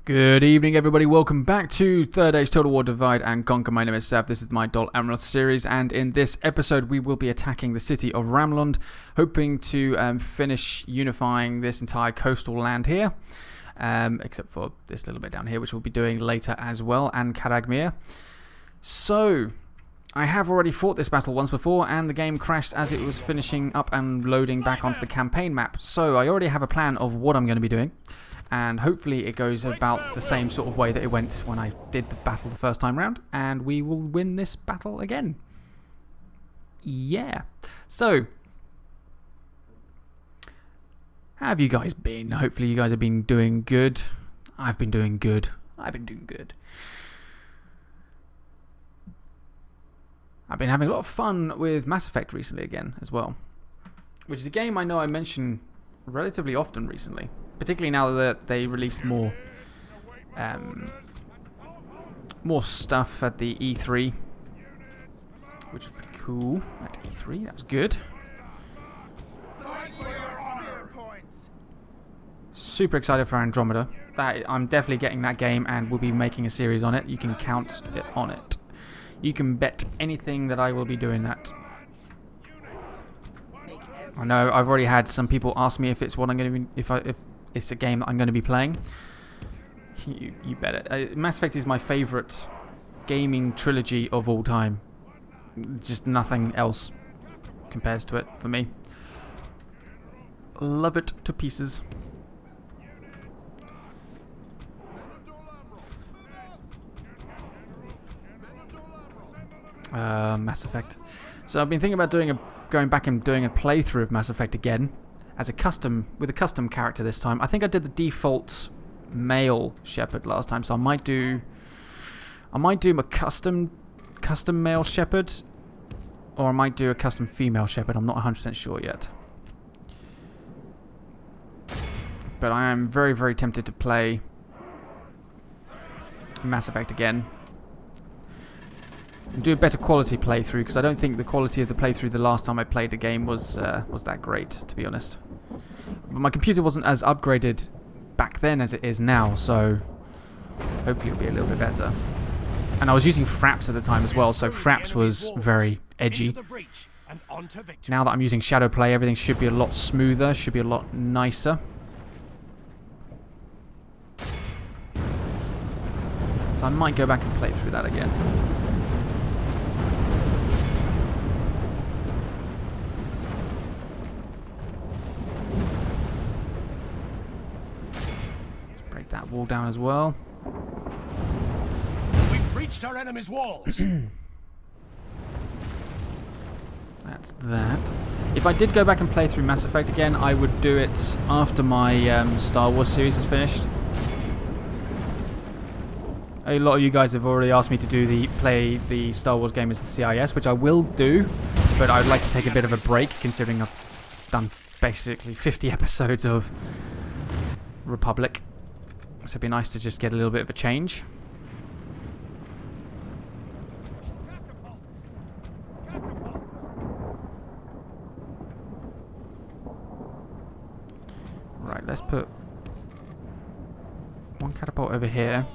Good evening, everybody. Welcome back to Third Age Total War Divide and Conquer. My name is Seth. This is my Dol Amroth series, and in this episode we will be attacking the city of Ramlund, hoping to finish unifying this entire coastal land here, except for this little bit down here, which we'll be doing later as well, and Haradrim. So, I have already fought this battle once before, and the game crashed as it was finishing up and loading back onto the campaign map. So, I already have a plan of what I'm going to be doing. And hopefully it goes about the same sort of way that it went when I did the battle the first time round. And we will win this battle again. Yeah. So, how have you guys been? Hopefully you guys have been doing good. I've been doing good. I've been having a lot of fun with Mass Effect recently again as well. Which is a game I know I mention relatively often recently. Particularly now that they released more stuff at the E3, which was pretty cool. At E3, that was good. Super excited for Andromeda. I'm definitely getting that game, and we'll be making a series on it. You can count it on it. You can bet anything that I will be doing that. I know I've already had some people ask me if it's what I'm going to be, if it's a game that I'm going to be playing. You bet it. Mass Effect is my favourite gaming trilogy of all time. Just nothing else compares to it for me. Love it to pieces. Mass Effect. So I've been thinking about going back and doing a playthrough of Mass Effect again. With a custom character this time. I think I did the default male Shepard last time, so I might do a custom male Shepard, or I might do a custom female Shepard. I'm not 100% sure yet. But I am very, very tempted to play Mass Effect again. And do a better quality playthrough, because I don't think the quality of the playthrough the last time I played the game was that great, to be honest. But my computer wasn't as upgraded back then as it is now, so hopefully it'll be a little bit better. And I was using Fraps at the time as well, so Fraps was very edgy. Now that I'm using Shadowplay, everything should be a lot smoother, should be a lot nicer. So I might go back and play through that again. That wall down as well. We've breached our enemy's walls. That's that. If I did go back and play through Mass Effect again, I would do it after my Star Wars series is finished. A lot of you guys have already asked me to play the Star Wars game as the CIS, which I will do, but I'd like to take a bit of a break, considering I've done basically 50 episodes of Republic. So it'd be nice to just get a little bit of a change. Right, let's put one catapult over here.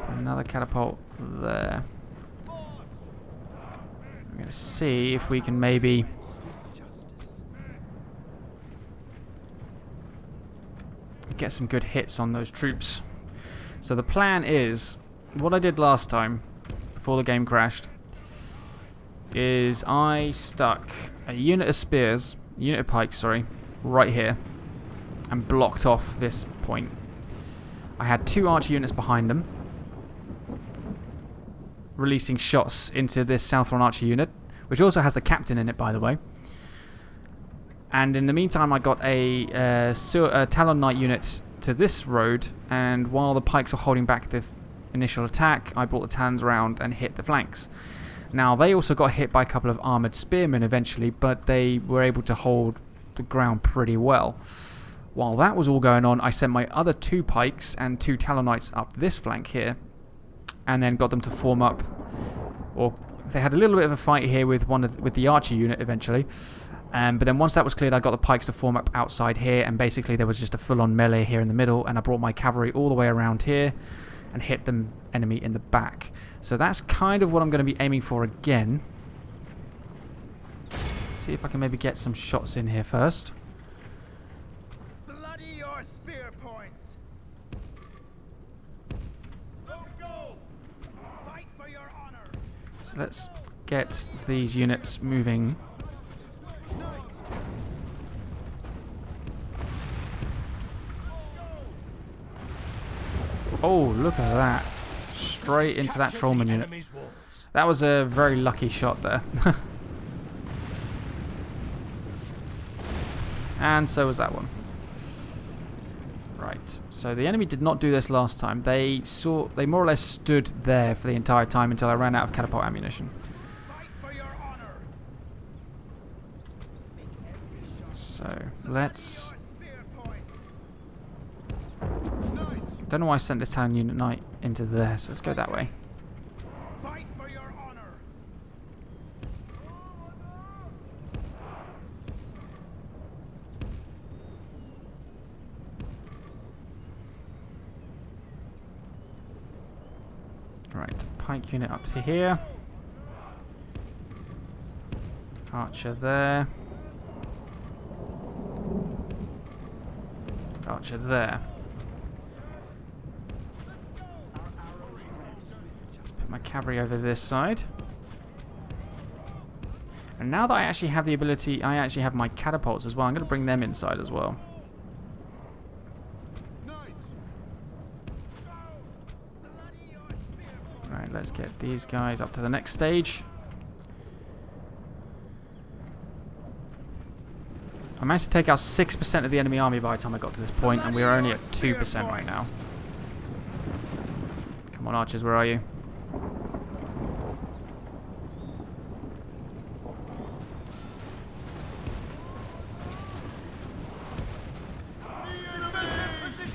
Another catapult there. I'm going to see if we can maybe get some good hits on those troops. So the plan is, what I did last time, before the game crashed, is I stuck a unit of pikes, right here, and blocked off this point. I had 2 archer units behind them, releasing shots into this Southron archer unit, which also has the captain in it, by the way. And in the meantime, I got a Talon Knight unit to this road, and while the pikes were holding back the initial attack, I brought the Talons around and hit the flanks. Now, they also got hit by a couple of armoured spearmen eventually, but they were able to hold the ground pretty well. While that was all going on, I sent my other 2 pikes and 2 Talon Knights up this flank here, and then got them to form up. Or they had a little bit of a fight here with the archer unit eventually. But then once that was cleared, I got the pikes to form up outside here, and basically there was just a full-on melee here in the middle, and I brought my cavalry all the way around here and hit the enemy in the back. So that's kind of what I'm going to be aiming for again. Let's see if I can maybe get some shots in here first. Bloody your spear points. Let's go. Fight for your honor. So let's get these units moving. Oh, look at that. Straight into that Trollman unit. That was a very lucky shot there. And so was that one. Right, so the enemy did not do this last time. They more or less stood there for the entire time until I ran out of catapult ammunition. So, let's... Don't know why I sent this Talon unit knight into there, so let's go that way. Fight for your honor. Right, pike unit up to here. Archer there. Archer there. My cavalry over this side. And now that I actually have the ability, I actually have my catapults as well. I'm going to bring them inside as well. Right, let's get these guys up to the next stage. I managed to take out 6% of the enemy army by the time I got to this point, and we're only at 2% right now. Come on, archers, where are you?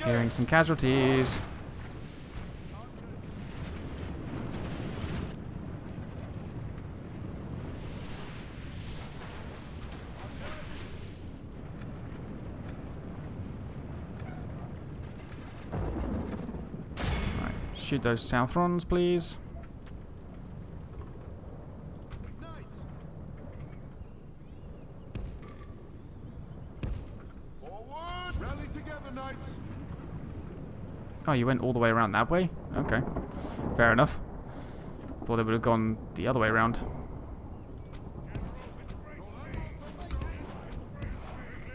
Hearing some casualties. Right, shoot those Southrons, please. Rally together, knights. Oh, you went all the way around that way? Okay. Fair enough. Thought it would have gone the other way around.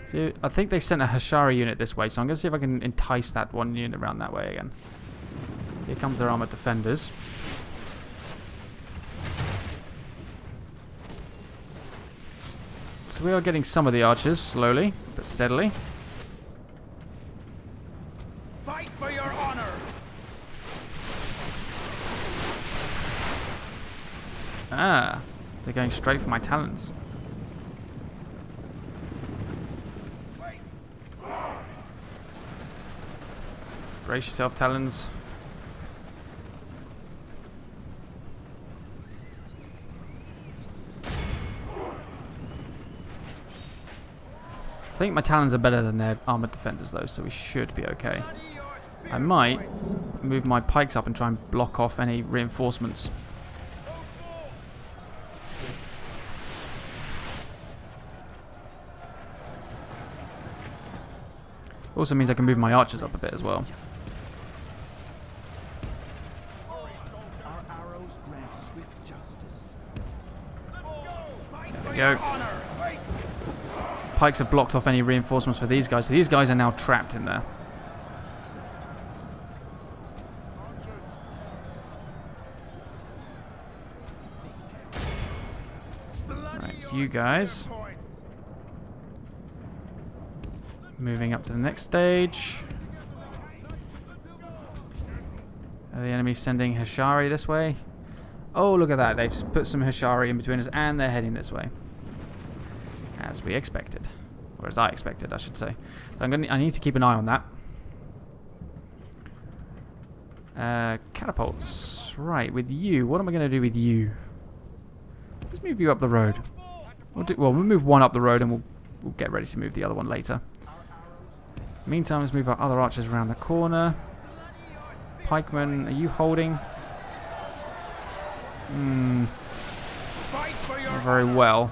See, I think they sent a Hashari unit this way, so I'm going to see if I can entice that one unit around that way again. Here comes their armored defenders. So we are getting some of the archers, slowly, but steadily. Fight for your honor. Ah, they're going straight for my talons. Brace yourself, talons. I think my talons are better than their armored defenders though, so we should be okay. I might move my pikes up and try and block off any reinforcements. Also means I can move my archers up a bit as well. Our arrows grant swift justice. There we go. Pikes have blocked off any reinforcements for these guys, so these guys are now trapped in there. Right, you guys. Moving up to the next stage. Are the enemy sending Hashari this way? Oh, look at that. They've put some Hashari in between us and they're heading this way. As we expected. Or as I expected, I should say. So I need to keep an eye on that. Catapults. Right, with you. What am I going to do with you? Let's move you up the road. We'll move one up the road and we'll get ready to move the other one later. Meantime, let's move our other archers around the corner. Pikemen, are you holding? Not very well.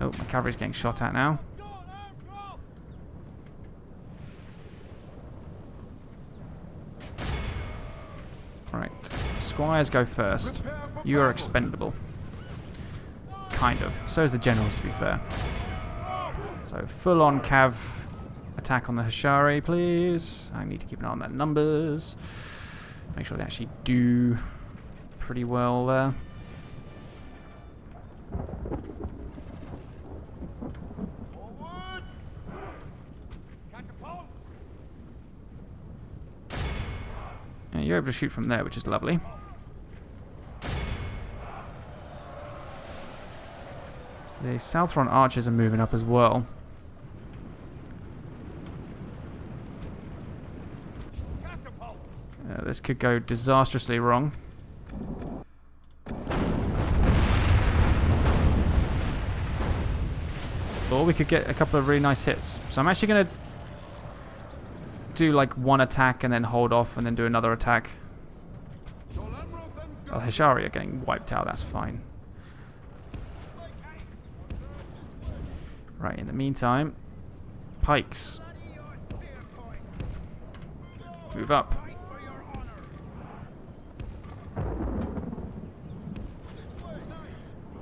Oh, my cavalry's getting shot at now. Right, squires go first. You are expendable. Kind of. So is the generals, to be fair. So full-on cav attack on the Hashari, please. I need to keep an eye on their numbers. Make sure they actually do pretty well there. Forward! Catapult! Yeah, you're able to shoot from there, which is lovely. So the South Front archers are moving up as well. This could go disastrously wrong. Or we could get a couple of really nice hits. So I'm actually going to do like one attack and then hold off and then do another attack. Well, Hashari are getting wiped out, that's fine. Right, in the meantime, pikes. Move up.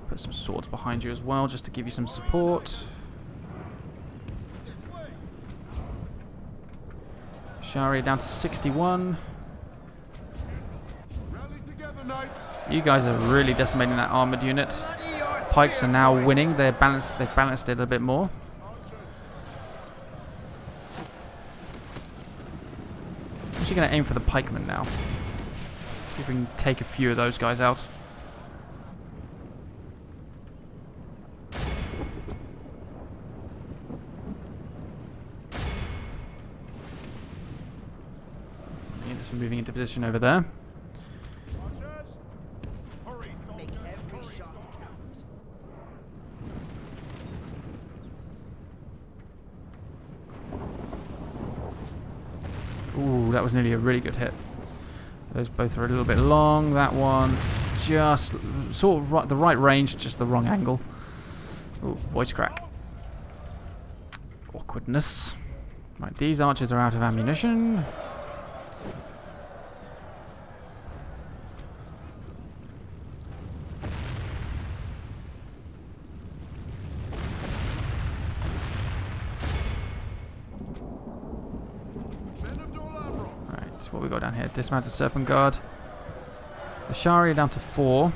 Put some swords behind you as well, just to give you some support. Shari down to 61. You guys are really decimating that armored unit. Pikes are now winning. They've balanced it a bit more. I'm actually going to aim for the pikemen now. See if we can take a few of those guys out. Some units are moving into position over there. Ooh, that was nearly a really good hit. Those both are a little bit long. That one just sort of the right range, just the wrong angle. Ooh, voice crack. Awkwardness. Right, these archers are out of ammunition. What we got down here? Dismounted Serpent Guard. The Shari are down to 4.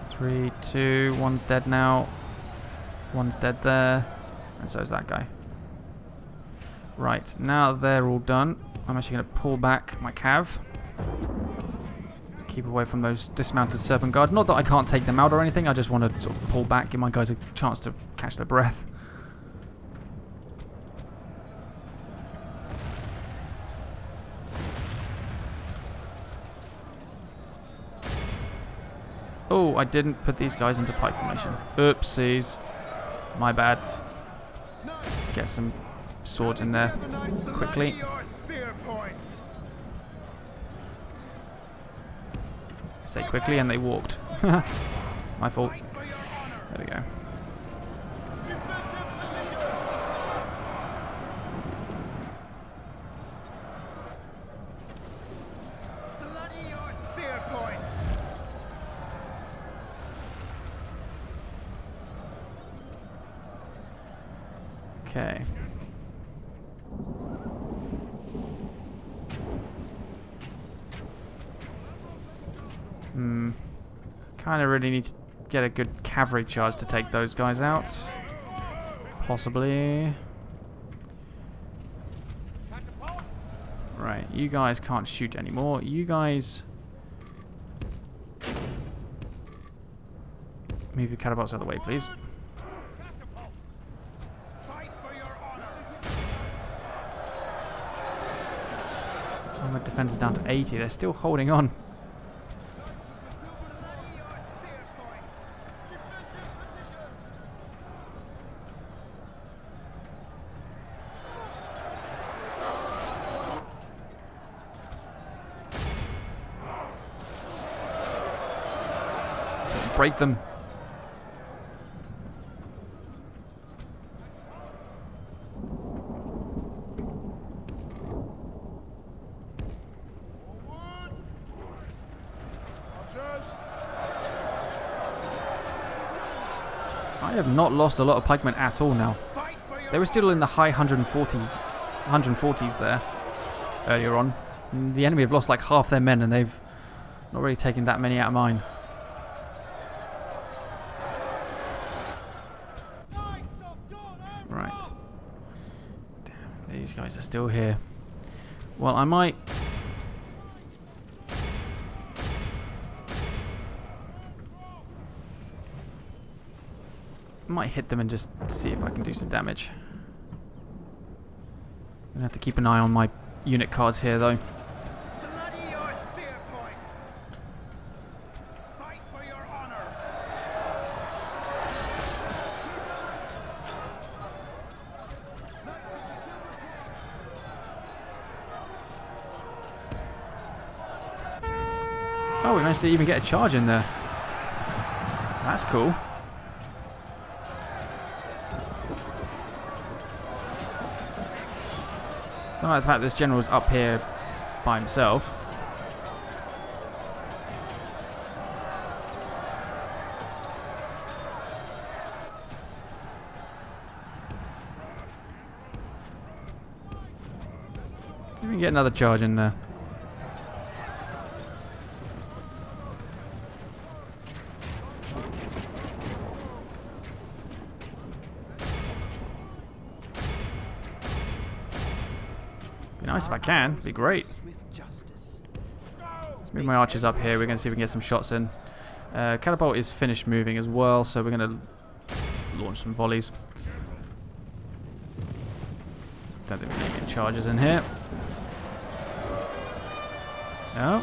Three, 2, one's dead now. One's dead there. And so is that guy. Right, now they're all done. I'm actually going to pull back my cav. Keep away from those dismounted Serpent Guard. Not that I can't take them out or anything, I just want to sort of pull back, give my guys a chance to catch their breath. Oh, I didn't put these guys into pike formation. Oopsies. My bad. Let's get some swords in there quickly. I say quickly and they walked. My fault. There we go. Okay. Kind of really need to get a good cavalry charge to take those guys out. Possibly. Right, you guys can't shoot anymore. You guys move your catapults out of the way, please. defenders down to 80. They're still holding on. Bloody your spear points. Defensive positions. Break them. I have not lost a lot of pikemen at all now. Fight for your They were still in the high 140s there earlier on. And the enemy have lost like half their men, and they've not really taken that many out of mine. Knights of Dol Amroth. Right. Damn, these guys are still here. Well, I might hit them and just see if I can do some damage. Gonna have to keep an eye on my unit cards here, though. Bloody your spear points. Fight for your honor. Oh, we managed to even get a charge in there. That's cool. I like the fact this general's up here by himself. Didn't even get another charge in there. Be nice if I can. Be great. Swift justice. Let's move my archers up here. We're going to see if we can get some shots in. Catapult is finished moving as well, so we're going to launch some volleys. Don't think we need any charges in here. No.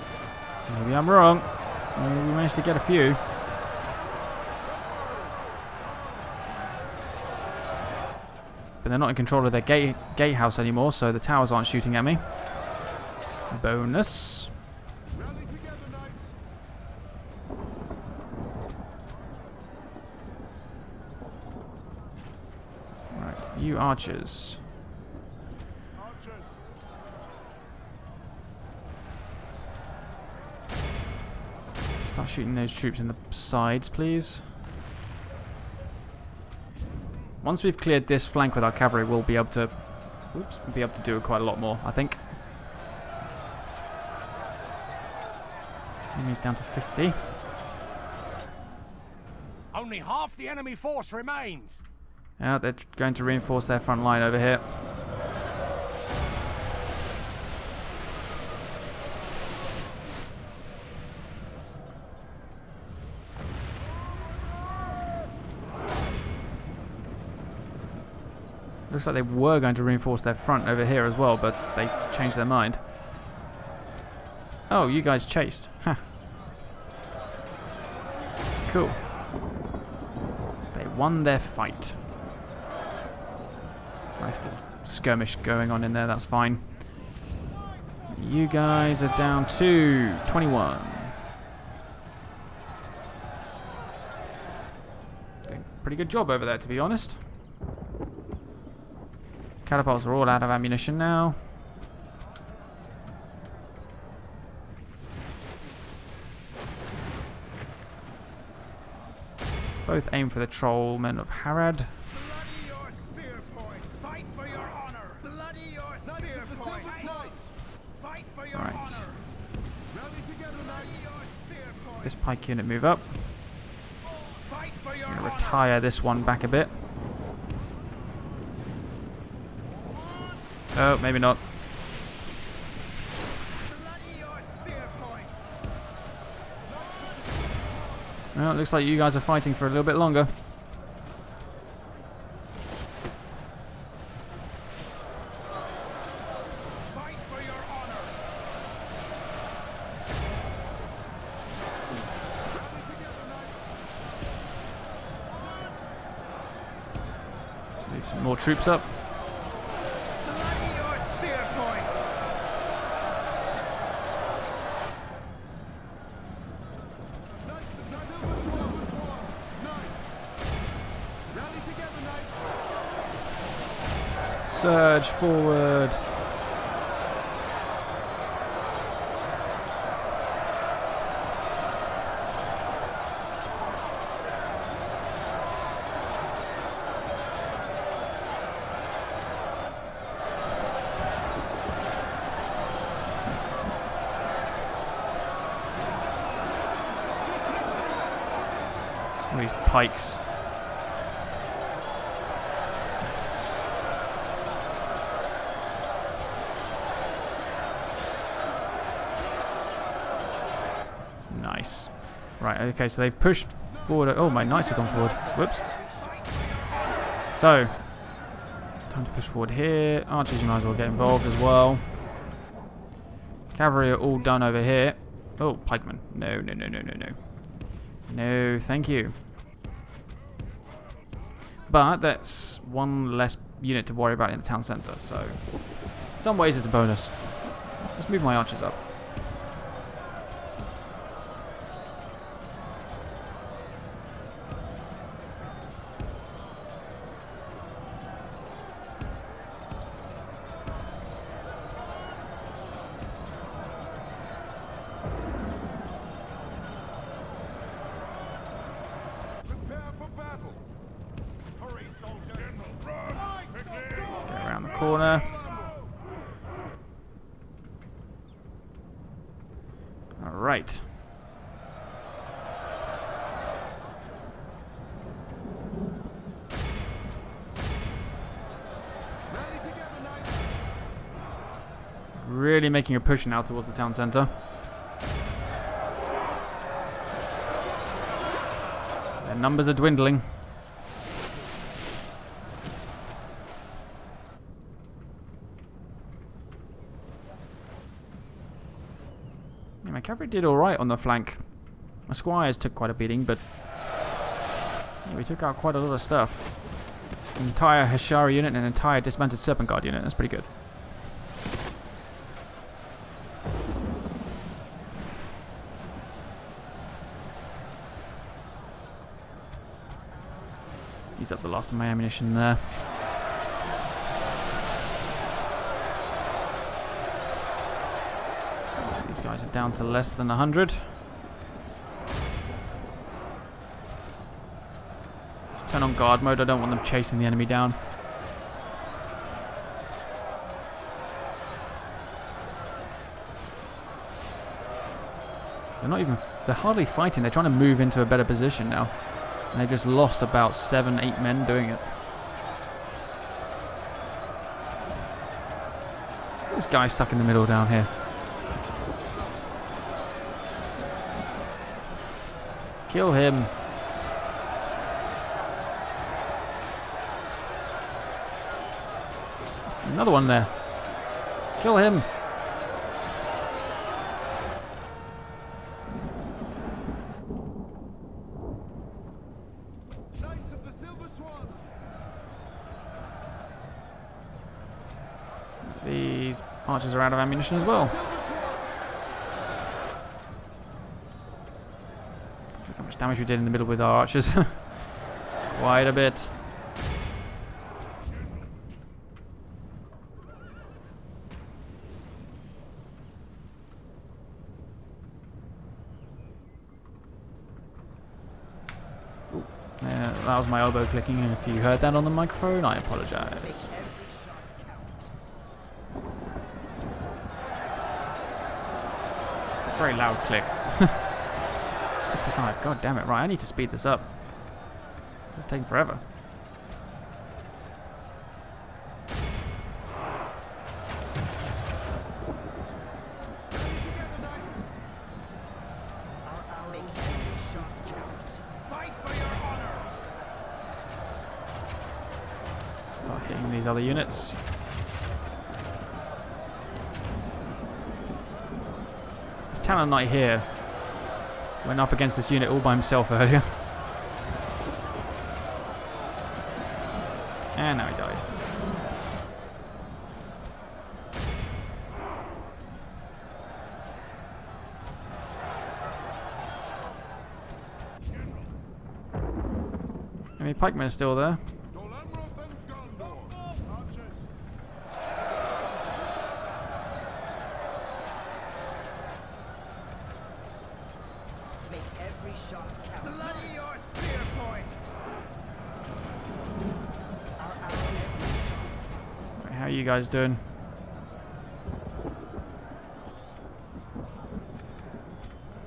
Maybe I'm wrong. Maybe we managed to get a few. But they're not in control of their gatehouse anymore, so the towers aren't shooting at me. Bonus. Rally together, knights. Right, you archers. Archers. Start shooting those troops in the sides, please. Once we've cleared this flank with our cavalry, we'll be able to, do quite a lot more, I think. Enemy's down to 50. Only half the enemy force remains. Yeah, they're going to reinforce their front line over here. Looks like they were going to reinforce their front over here as well, but they changed their mind. Oh, you guys chased. Huh. Cool. They won their fight. Nice little skirmish going on in there, that's fine. You guys are down to 21. Doing a pretty good job over there, to be honest. Catapults are all out of ammunition now. Let's both aim for the trollmen of Harad. Bloody your spear points. Fight for your honor. Bloody your spear points. Fight for your Alright. honor. Rally together, Bloody knights. your spear points. This pike unit move up. Fight for your I'm honor. going to retire this one back a bit. Oh, maybe not. Bloody your spear points. Well, it looks like you guys are fighting for a little bit longer. Fight for your honor. Some more troops up. Bloody your spear points! Knights of the Silver Swan! Knights! Rally together, knights! Surge forward. All these pikes. Nice. Right, okay, so they've pushed forward. Oh, my knights have gone forward. Whoops. So, time to push forward here. Archers, you might as well get involved as well. Cavalry are all done over here. Oh, pikemen. No, no, no, no, no, no. No, thank you. But that's one less unit to worry about in the town centre, so in some ways it's a bonus. Let's move my archers up. Prepare for battle! Hurry, soldiers! Get around the corner. Alright. Rally together, knights! Really making a push now towards the town centre. Their numbers are dwindling. Yeah, my cavalry did alright on the flank. My squires took quite a beating, but yeah, we took out quite a lot of stuff. An entire Hashara unit and an entire dismounted Serpent Guard unit. That's pretty good. Use up the last of my ammunition there. These guys are down to less than 100. Just turn on guard mode. I don't want them chasing the enemy down. They're hardly fighting. They're trying to move into a better position now. And they just lost about 7-8 men doing it. This guy's stuck in the middle down here. Kill him. Another one there. Kill him. Knights of the Silver Swan! These archers are out of ammunition as well. Look how much damage we did in the middle with our archers. Quite a bit. Yeah, that was my elbow clicking, and if you heard that on the microphone, I apologise. It's a very loud click. 65, god damn it, right, I need to speed this up. It's taking forever. Fight for your honor! Start hitting these other units. This Talon Knight here went up against this unit all by himself earlier. And now he died. Enemy pikemen are still there. Dol Amroth and Gondor. Archers. Make every shot count. Bloody your spear points. Our arrows grease. How are you guys doing?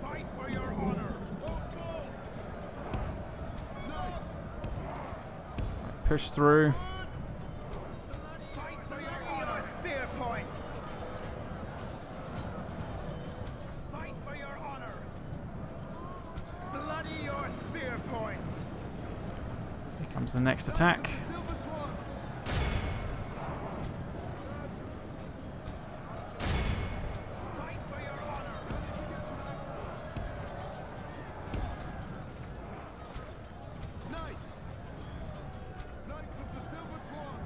Fight for your honor. Push through. Fight for your honor. Spear points. Fight for your honor. Bloody your spear points. Here comes the next attack. Silver Swan. Fight for your honor. Knights. Knights of the Silver Swan.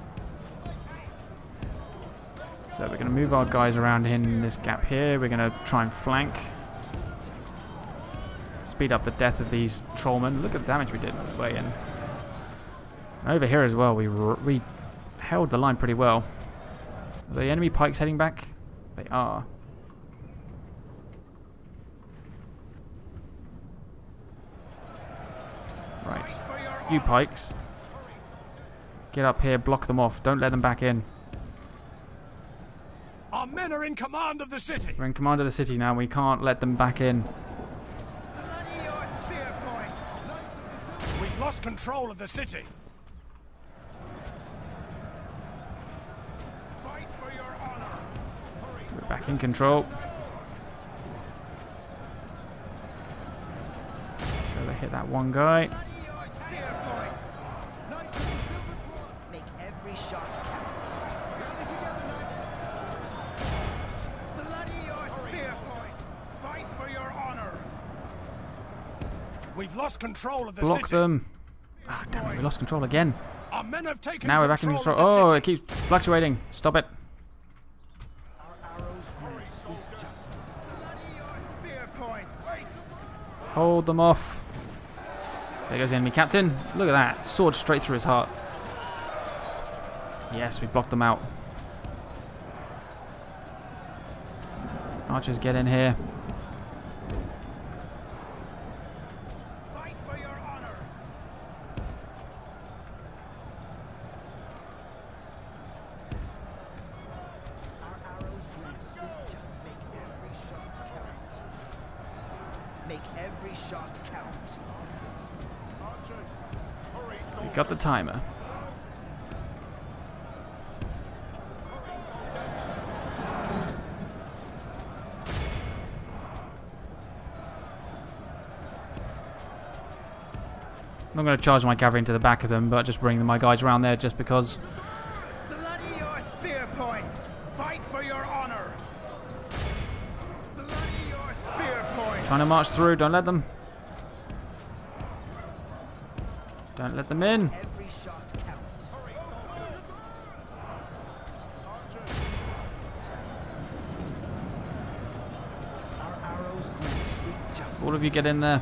So we're going to move our guys around in this gap here. We're going to try and flank. Speed up the death of these trollmen. Look at the damage we did on the way in. And over here as well, we held the line pretty well. Are the enemy pikes heading back? They are. Right. You pikes. Get up here, block them off. Don't let them back in. Our men are in command of the city. We're in command of the city now. We can't let them back in. Bloody your spear points. We've lost control of the city. Fight for your honor. We're back in control. Go to hit that one guy. Bloody your spear points. Knights of the Silver Swan. Make every shot count. Bloody your spear points. Fight for your honor. We've lost control of the Block city. them. Ah, damn it, we lost control again. Our men have taken Now we're back in control control. of Oh, the it city. keeps fluctuating. Stop it. Our arrows grace with justice. Bloody your spear points. Hold them off. There goes the enemy captain. Look at that. Sword straight through his heart. Yes, we blocked them out. Archers, get in here. Fight for your honor. Our arrows grace with justice. Make every shot count. Archers. Hurry, We soldiers. got the timer. I'm not going to charge my cavalry into the back of them, but just bring my guys around there just because. Bloody your spear points. Fight for your honor. Bloody your spear points. Trying to march through. Don't let them. Don't let them in. Every shot counts. Our arrows grace with justice. All of you get in there.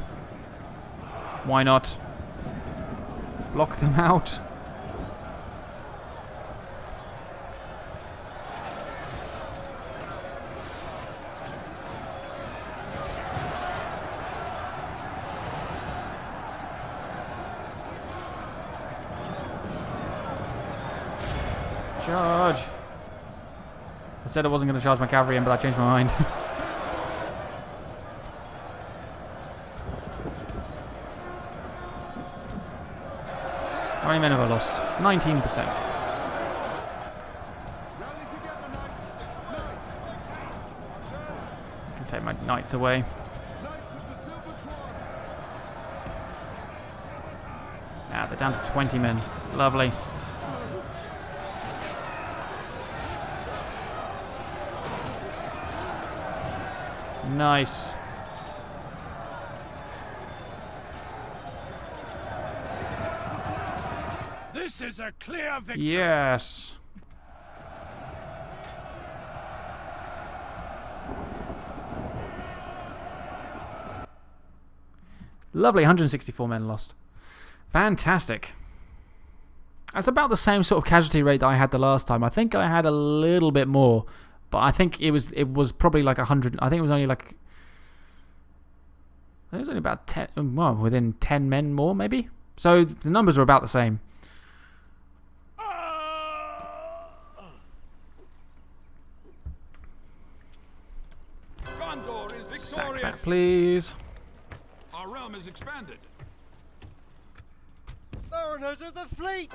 Why not? Block them out. Charge. I said I wasn't going to charge my cavalry in, but I changed my mind. How many men have I lost? 19%. Rally together, knights. Knights. I can take my knights away. Knights of the Silver Swan. Ah, they're down to 20 men. Lovely. Nice. This This is a clear victory. Yes. Lovely, 164 men lost. Fantastic. That's about the same sort of casualty rate that I had the last time. I think I had a little bit more, but I think it was probably like 100. I think it was only like, I think it was only about 10, well, within 10 men more maybe. So the numbers were about the same. Gondor is Sack victorious. that, please. Our realm is expanded. Foreigners of the fleet!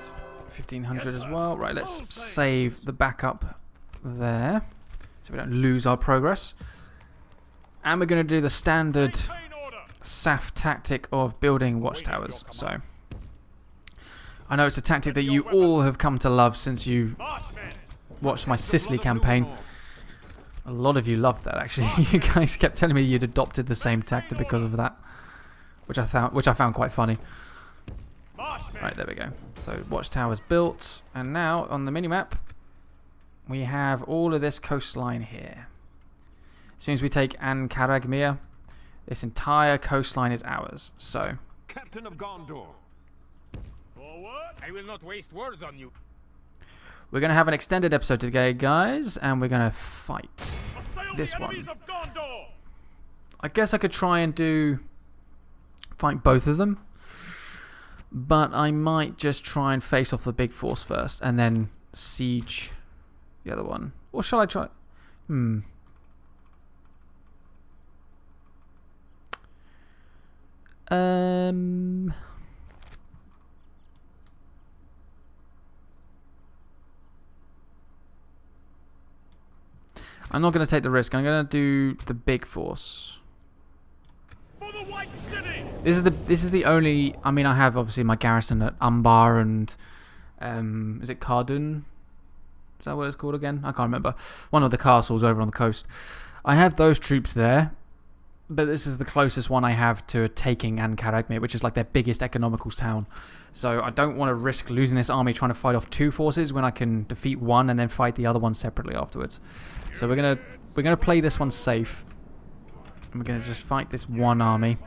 1500 as well. Right, let's save the backup there so we don't lose our progress. And we're going to do the standard Maintain order. SAF tactic of building watchtowers. So I know it's a tactic that you all have come to love since you watched my Sicily campaign. A lot of you loved that, actually. You guys kept telling me you'd adopted the same tactic because of that, which I found quite funny. Right, there we go. So watchtower's built, and now on the minimap we have all of this coastline here. As soon as we take Ankaragmir, this entire coastline is ours. So Captain of Gondor. Forward. I will not waste words on you. we're going to have an extended episode today, guys, and we're going to fight Assail this the one. enemies of Gondor. I guess I could try and fight both of them, but I might just try and face off the big force first and then siege the other one. Or shall I try? I'm not going to take the risk. I'm going to do the big force. For the White City. This is the only. I mean, I have obviously my garrison at Umbar and is it Cardun? Is that what it's called again? I can't remember. One of the castles over on the coast. I have those troops there, but this is the closest one I have to taking Ankaragmir, which is like their biggest economical town. So I don't want to risk losing this army trying to fight off two forces when I can defeat one and then fight the other one separately afterwards. So we're gonna play this one safe. And we're gonna just fight this one army.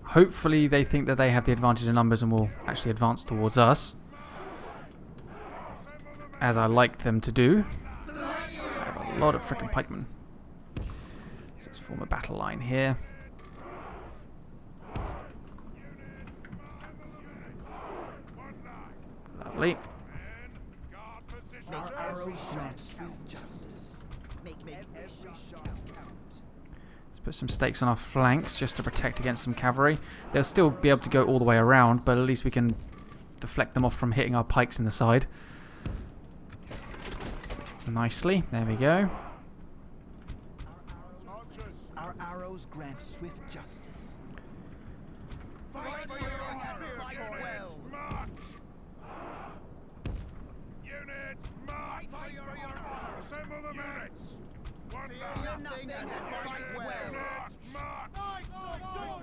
Hopefully they think that they have the advantage in numbers and will actually advance towards us, as I like them to do. I have a lot of frickin' pikemen. So let's form a battle line here. Lovely. Our arrows grant swift justice. Make every shot count. Let's put some stakes on our flanks just to protect against some cavalry. They'll still be able to go all the way around, but at least we can deflect them off from hitting our pikes in the side. Nicely. There we go. Our arrows grant swift justice. Fight for your honor. Fight well. March. Units, march. Fight for your honor. Assemble the units. One Fear nothing and fight well. March. Assemble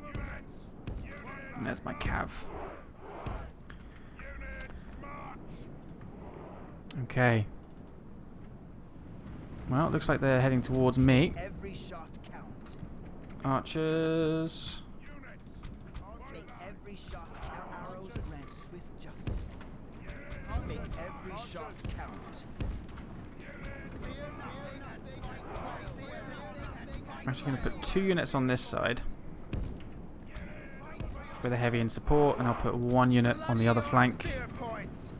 the units. And there's my cav. Units, march. Okay. Well, it looks like they're heading towards me. Every shot counts. Archers. Make every shot count. Our arrows grant swift justice. Make every shot count. I'm actually going to put 2 units on this side with a heavy in support, and I'll put 1 unit on the other flank Spear points.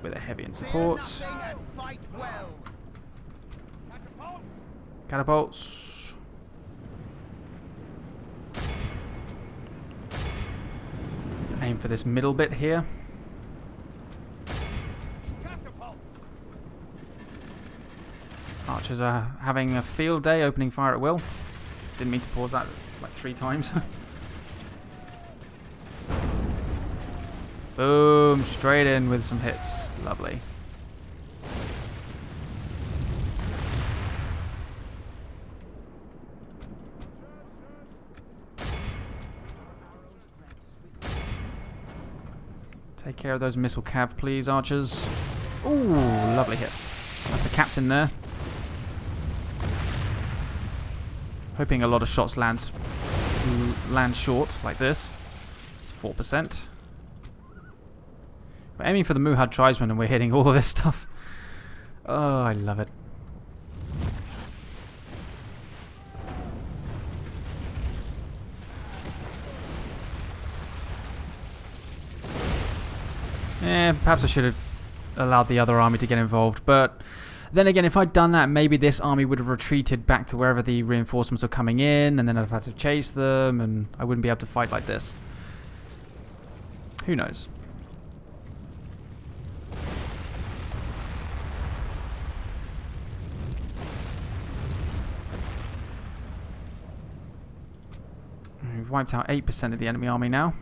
with a heavy in Fear support. nothing and fight well. Catapults. Let's aim for this middle bit here. Archers are having a field day, opening fire at will. Didn't mean to pause that like 3 times. Boom, straight in with some hits. Lovely. Take care of those missile cav, please, archers. Ooh, lovely hit. That's the captain there. Hoping a lot of shots land short, like this. It's 4%. We're aiming for the Muhad tribesmen and we're hitting all of this stuff. Oh, I love it. Perhaps I should have allowed the other army to get involved, but then again, if I'd done that, maybe this army would have retreated back to wherever the reinforcements were coming in, and then I'd have had to chase them, and I wouldn't be able to fight like this. Who knows? We've wiped out 8% of the enemy army now.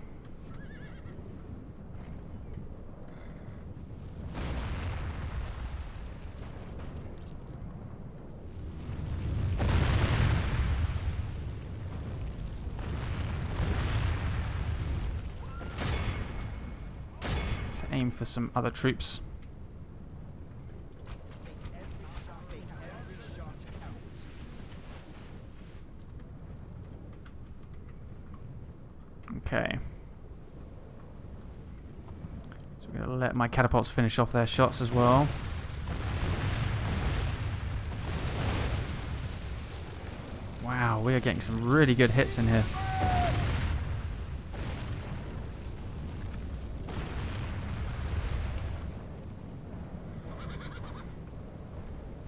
Aim for some other troops. Okay. So we're going to let my catapults finish off their shots as well. Wow, we are getting some really good hits in here.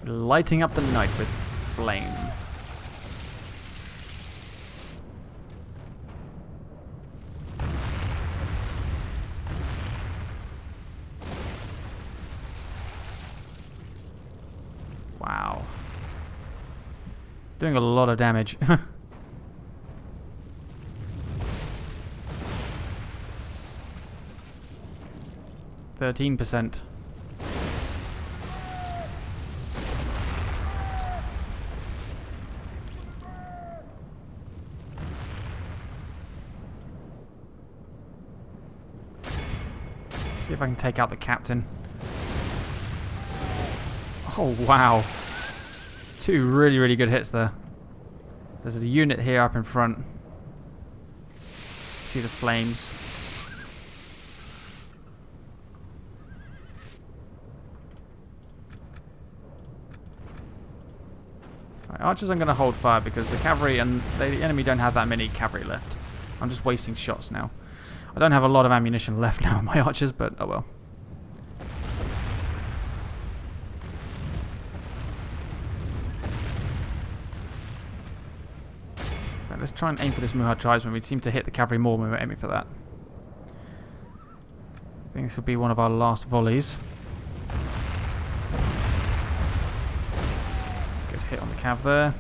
Lighting up the night with flame. Wow. Doing a lot of damage. 13%. See if I can take out the captain. Oh, wow. Two really, really good hits there. So there's a unit here up in front. See the flames. Right, archers, I'm going to hold fire because the cavalry and the enemy don't have that many cavalry left. I'm just wasting shots now. I don't have a lot of ammunition left now on my archers, but oh well. Right, let's try and aim for this Muhad tribesman. We seem to hit the cavalry more when we were aiming for that. I think this will be one of our last volleys. Good hit on the cav there.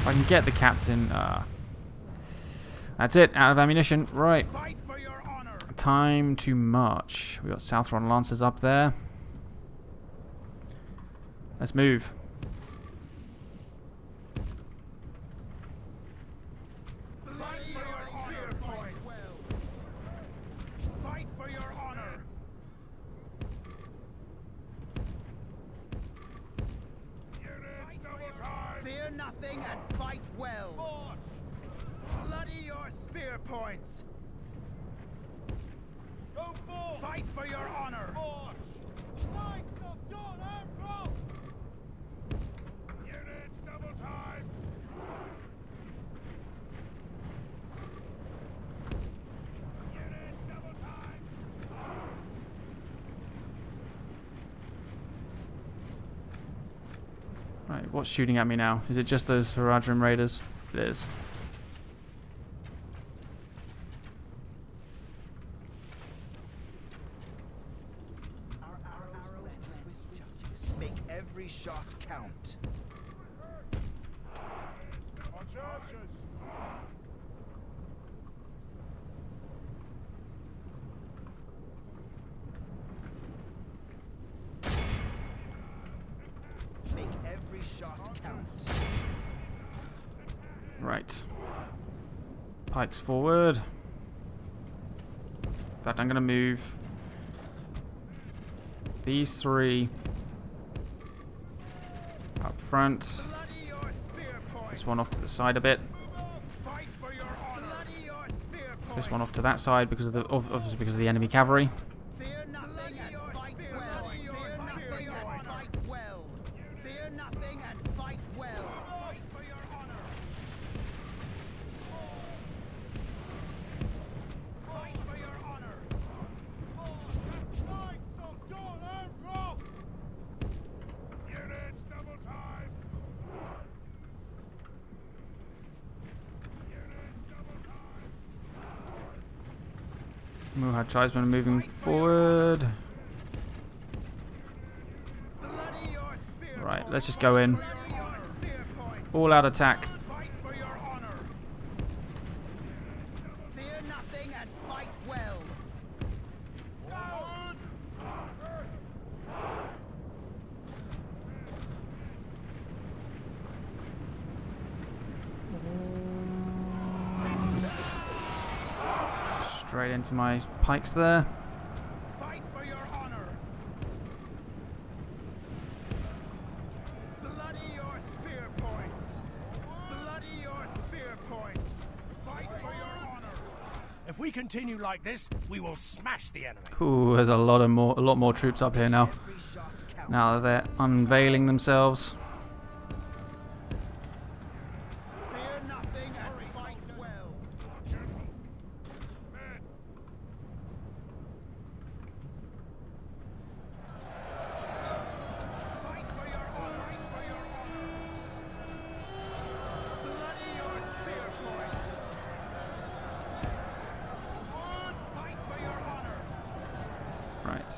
If I can get the captain. That's it. Out of ammunition. Right. Time to march. We got Southron Lancers up there. Let's move. Fear nothing and fight well. Bloody your spear points. Go forth. Fight for your honor. Knights of Dol Amroth. Units double time. Units double time. Right, what's shooting at me now? Is it just those Haradrim raiders? It is. Make every shot count. On charges. Make every shot count. Right. Pikes forward. In fact, I'm going to move these 3 up front. Bloody your spear points. This one off to the side a bit. Fight for your honor. Bloody your spear points. This one off to that side because of the obviously because of the enemy cavalry. Fear nothing and fight well. Fear nothing and fight well. Fear nothing and fight well. Fight for your honor. Fight for your honor. Knights of Dol Amroth! Units double time! Units double time! Muhad tribesmen are moving forward. Bloody your spear Right, points. let's just go in. Bloody your spear points. All out attack. Fight for your honor. Fear nothing and fight well. Straight into my pikes there. Fight for your honor. Bloody your spear points. Bloody your spear points. Fight for your honor. If we continue like this, we will smash the enemy. Ooh, there's a lot more troops up here now. Every shot counts. Now that they're unveiling themselves. Fear nothing and fight well. Fight for your honor. Fight for your honor. Bloody your spear points. Fight for your honor. Right.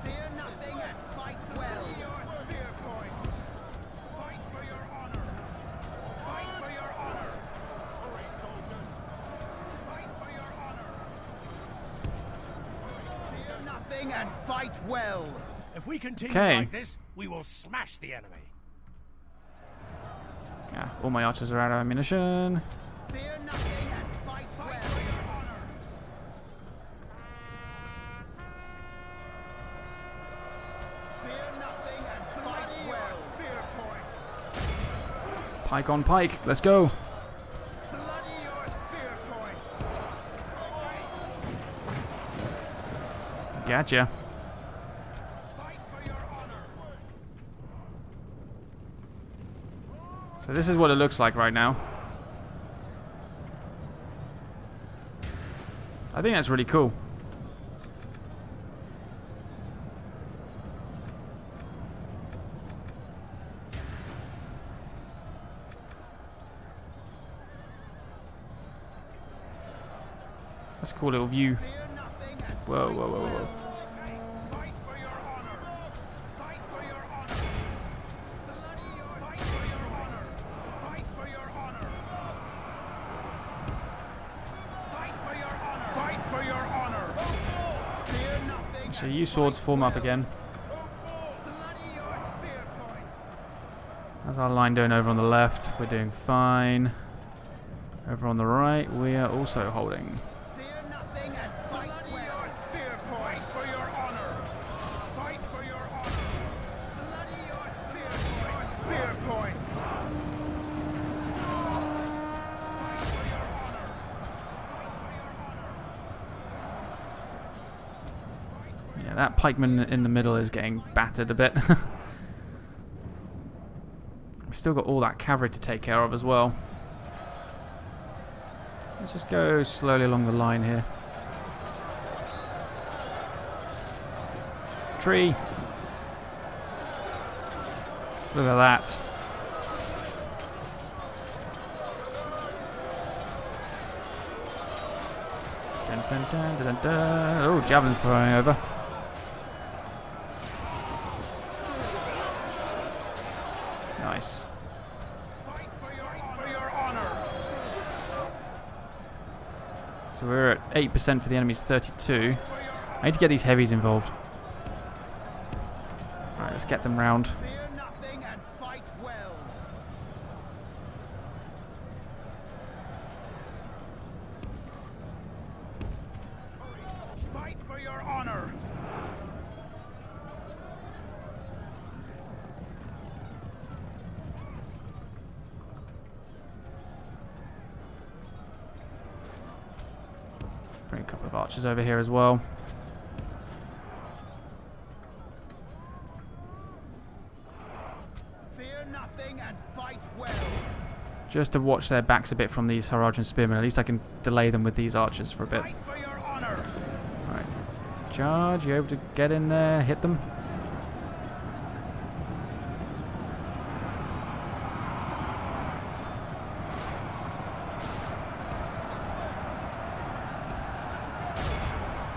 Fear nothing and fight well. Your spear points. Fight for your honor. Fight for your honor. Hurry, soldiers. Fight for your honor. Fear nothing and fight well. If we continue Okay. like this, we will smash the enemy. Yeah, all my archers are out of ammunition. Fear nothing and fight well. For your honor. Fear nothing and fight well. Spear points. Pike on pike. Let's go. Bloody your spear points. Gotcha. Fight for your honor. So this is what it looks like right now. I think that's really cool. That's a cool little view. Fear nothing and Whoa, whoa, whoa, whoa. fight for your honor. Fight for your honor. Bloody your fight for your honor. Fight for your honor. Fight for your honor. Fight for your honor. Fear nothing. So you swords form up again. Bloody your spear points. How's our line doing over on the left? We're doing fine. Over on the right, we are also holding. Fear nothing and fight well. Your spear points. Fight for your honor. Fight for your honor. Bloody your spear points. Spear points. Fight for your honor. Fight for your honor. Yeah, that pikeman in the middle is getting battered a bit. We've still got all that cavalry to take care of as well. Let's just go slowly along the line here. Tree. Look at that. Dun, dun, dun, dun, dun, dun. Oh, javelin's throwing over. Nice. Fight for your honor. So we're at 8% for the enemy's 32. I need to get these heavies involved. Alright, let's get them round. Fear nothing and fight well. Bring a couple of archers over here as well. Fear nothing and fight well. Just to watch their backs a bit from these Haradrim spearmen. At least I can delay them with these archers for a bit. Fight for your honor. Alright. Charge, you able to get in there, hit them?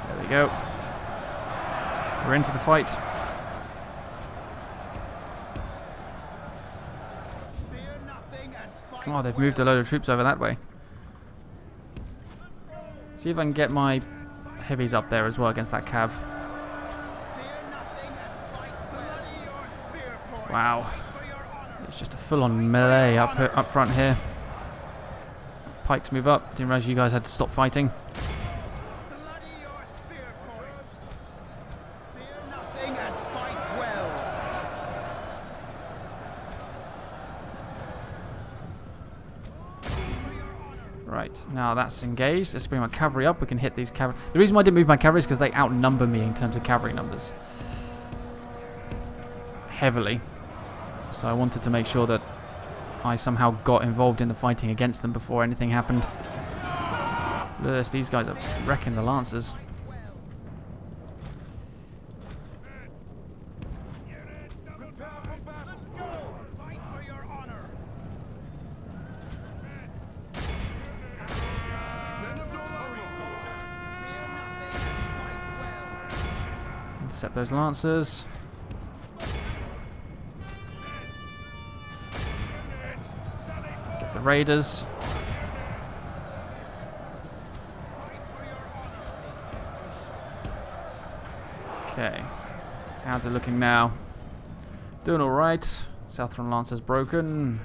There we go. We're into the fight. Fear nothing and fight Oh, they've moved a load of troops over that way. See if I can get my heavies up there as well against that cav. Fear nothing and fight well. Your spear points. Wow. Fight for your honor. It's just a full-on melee up front here. Pikes move up. Didn't realize you guys had to stop fighting. Bloody your spear points. Fear nothing and fight well. Right, now that's engaged. Let's bring my cavalry up. We can hit these cavalry. The reason why I didn't move my cavalry is because they outnumber me in terms of cavalry numbers. Heavily. So I wanted to make sure that I somehow got involved in the fighting against them before anything happened. Look at this, these guys are wrecking the lancers. Fight for your honor. Fear nothing and fight well. Intercept those lancers. Get the raiders. Okay. How's it looking now? Doing alright. Southron Lancer's broken.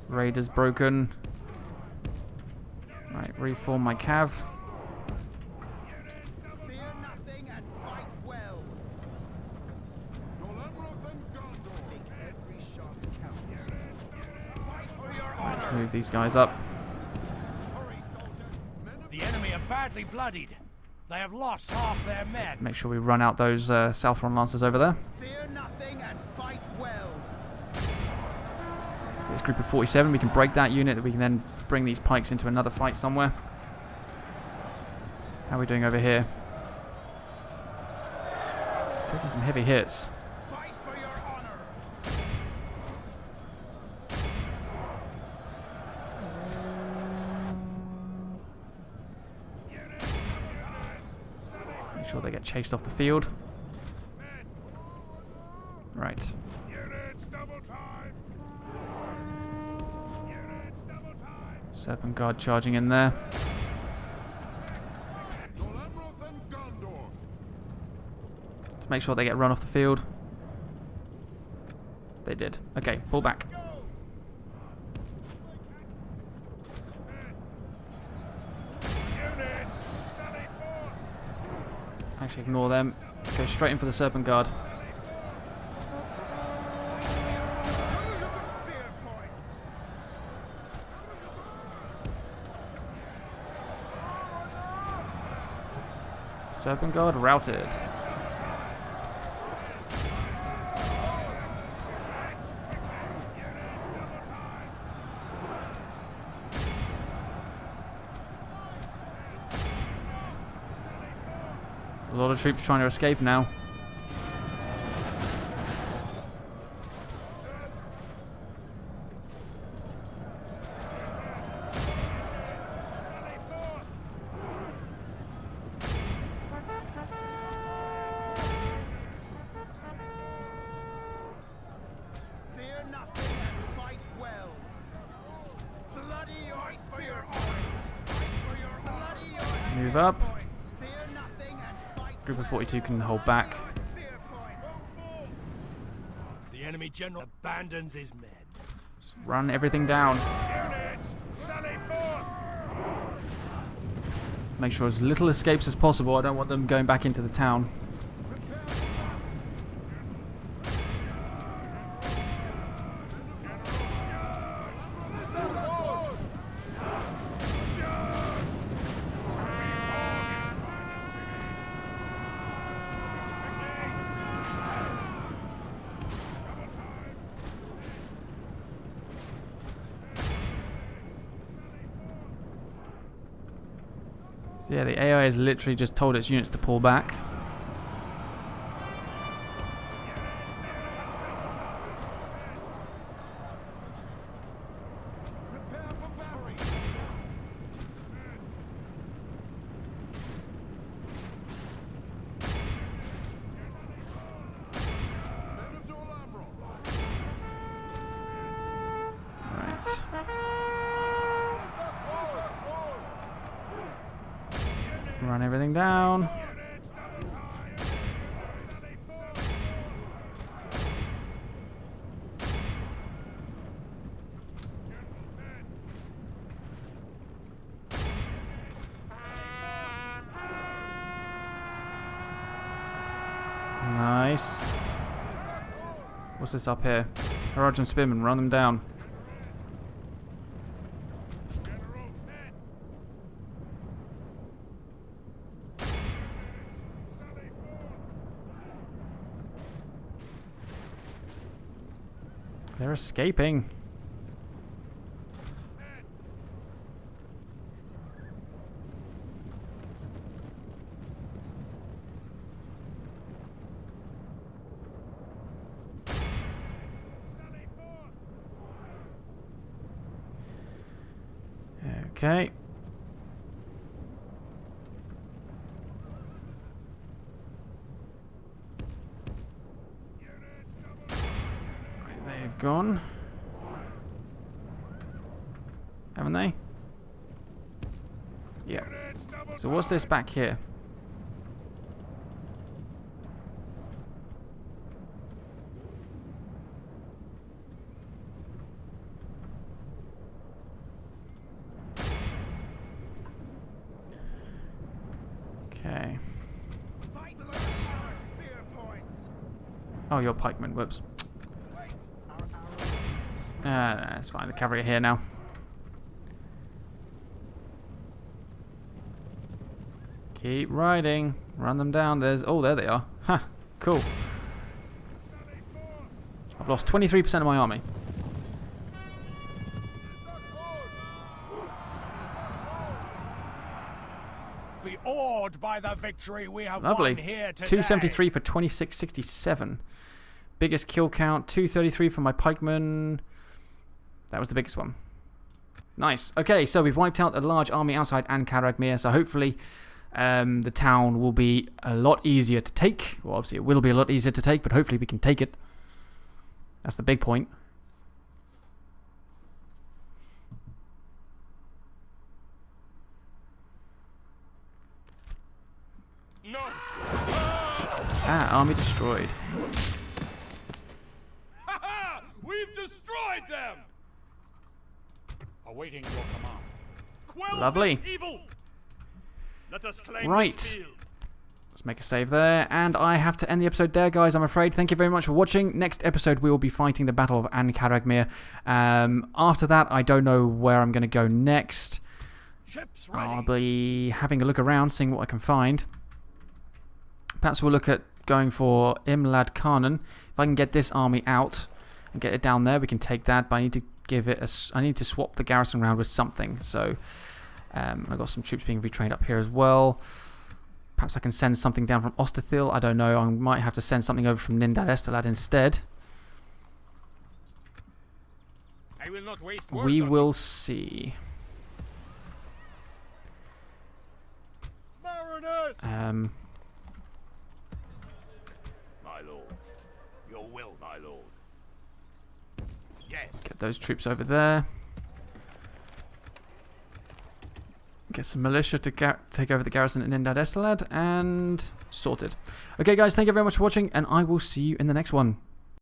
Raiders broken. Right, reform my cav. Fear nothing and fight well. Make every shot count. Fight for your honor. Let's move these guys up. The enemy are badly bloodied. They have lost half their men. Make sure we run out those Southron Lancers over there. Fear nothing and fight well. This group of 47, we can break that unit. We can then bring these pikes into another fight somewhere. How are we doing over here? Taking some heavy hits. Fight for your honor. Make sure they get chased off the field. Right. Units double time. Units double time. Serpent Guard charging in there. Dol Amroth and Gondor. Let's make sure they get run off the field. They did. Okay, pull back. Units sally forth. Actually, ignore them. Go straight in for the Serpent Guard. Spear points. Serpent Guard routed. There's a lot of troops trying to escape now. Fear nothing and fight well. Bloody your spear points. Fight for your bloody your Move up. points. Fear nothing and fight Group of 42 can hold back. your spear points. The enemy general abandons his men. Just run everything down. Units sally forth. Make sure as little escapes as possible. I don't want them going back into the town. So yeah, the AI has literally just told its units to pull back. Run everything down. Nice. What's this up here? Haradrim Spearmen, run them down. They're escaping. Okay. They've gone. Haven't they? Yeah. So what's this back here? Okay. Oh, your pikemen. Whoops. That's fine. The cavalry are here now. Keep riding. Run them down. Oh, there they are. Ha. Huh, cool. I've lost 23% of my army. Be awed by the victory we have Lovely. won here today. 273 for 2667. Biggest kill count. 233 for my pikemen. That was the biggest one. Nice. Okay, so we've wiped out a large army outside An-Karak-Mir, so hopefully the town will be a lot easier to take. Well, obviously it will be a lot easier to take, but hopefully we can take it. That's the big point. No! Ah, army destroyed. Ha-ha! We've destroyed them! Awaiting your command. Quell Lovely. this evil! Let us claim Right. this field. Let's make a save there. And I have to end the episode there, guys, I'm afraid. Thank you very much for watching. Next episode, we will be fighting the Battle of An-Karak-Mir. After that, I don't know where I'm going to go next. Ships ready. I'll be having a look around, seeing what I can find. Perhaps we'll look at going for Imlad Khanan. If I can get this army out and get it down there, we can take that. But I need to give it I need to swap the garrison around with something. So I've got some troops being retrained up here as well. Perhaps I can send something down from Osterthil. I don't know. I might have to send something over from Nindad Estelad instead. I will not waste words We on will see. Mariners! My lord. Your will, my lord. Yes. Get those troops over there. Get some militia to take over the garrison in Nindad Estelad, and sorted. Okay, guys, thank you very much for watching, and I will see you in the next one.